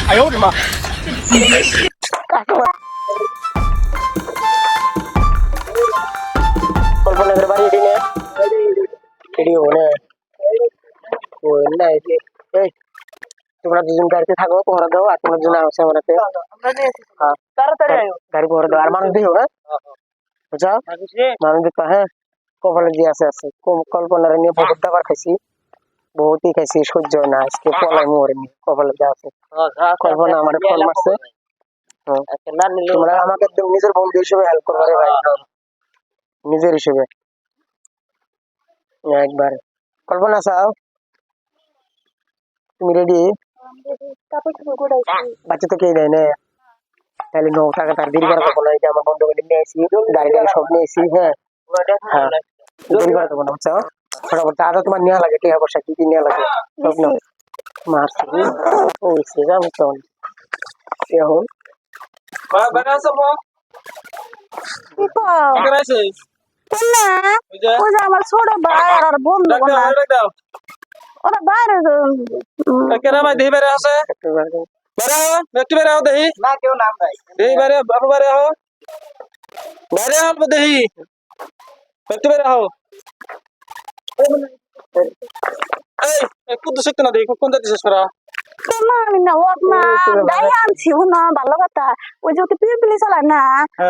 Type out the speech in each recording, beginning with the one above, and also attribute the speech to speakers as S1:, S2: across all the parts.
S1: 哎呦我的妈！
S2: কল্পনাদের বাড়ি এটি নিয়ে এটি ওনে না এই তোমরা দুজন গাড়িতে থাকো পহরা দাও আর তোমরা দুজন আসে আমার তাড়াতাড়ি গাড়ি পহরা দাও আর মানুষ দিও হ্যাঁ বুঝছো মানুষ দেখো হ্যাঁ কপালে যে আছে আছে কল্পনার নিয়ে বহুত দাবার খাইছি বহুতই খাইছি সহ্য না আজকে পলাই মোরে নি কপালে যা আছে কল্পনা আমার ফোন মারছে তোমরা আমাকে একদম নিজের বন্ধু হিসেবে হেল্প করবে ভাই নিজের হিসেবে একবার কল্পনা চাও তুমি রেডি বাচ্চা তো কে দেয় না তাহলে 9 টাকা তার দেরি করা দেবো না এটা আমার বন্ধু করে নিয়ে আসি গাড়ি গাড়ি সব নিয়ে আসি হ্যাঁ হ্যাঁ দেরি করা দেবো না বুঝছো ফটাফট আরো তোমার নেওয়া লাগে টাকা পয়সা কি কি নেওয়া লাগে সব নাও মারছি ওই সে যাম কেমন এখন
S3: আমার ছোট ভাই আর বন্ধু ওরা বাইরে
S1: কেনা ভাই দেহি বাইরে আছে বাইরে ব্যক্তি বাইরে আও দেহি না কেউ নাম নাই দেহি বাইরে আপু বাইরে আও বাইরে আও দেহি ব্যক্তি বাইরে আও এই একটু দুশো না দেহি কোন দিছিস করা
S3: আমি না ওর না গাড়ি আনছি না ভালো কথা ওই যে পিলপিলি চালায় না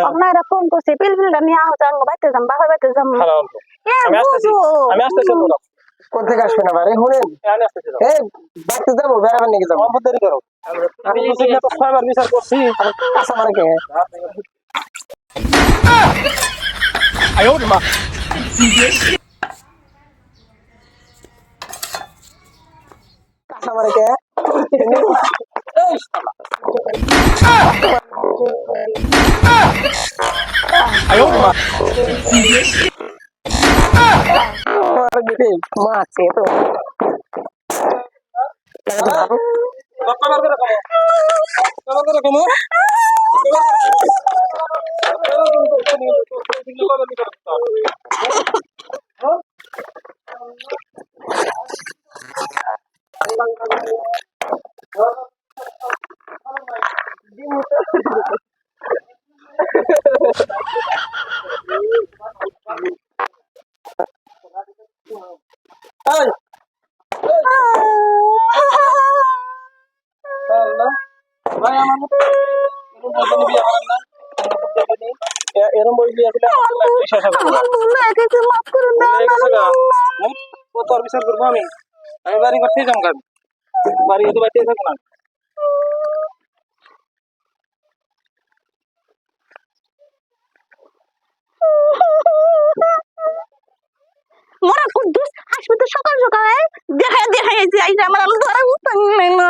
S3: আপনার এরা ফোন করছে পিলপিলিটা নিয়ে আহ যান বাইতে যাম বাসায় বাইতে যাম
S1: আমি আসতেছি
S2: কোন থেকে আসবে না বারে শুনেন এই বাড়তে যাবো বেড়াবেন নাকি যাবো
S1: অল্প দেরি করো আমি তো 6 বার বিচার করছি
S2: কাঁচা মানে কে
S1: 哎呦我的妈！
S2: কাঁচা মানে কে
S1: 哎呦我的妈！
S2: মাছে তো
S1: বাপ্পা বার করে খাবো বার করে খাবো এরম বলবি আসলে কত আর বিচার করবো আমি বাড়ি করতে যাম কাজ বাড়ি তো বাড়িতে থাকবো না
S3: মোরা কুদ্দুস হাসপাতাল সকাল সকাল দেখা দেখা এই যে আমার ধরা উঠতে না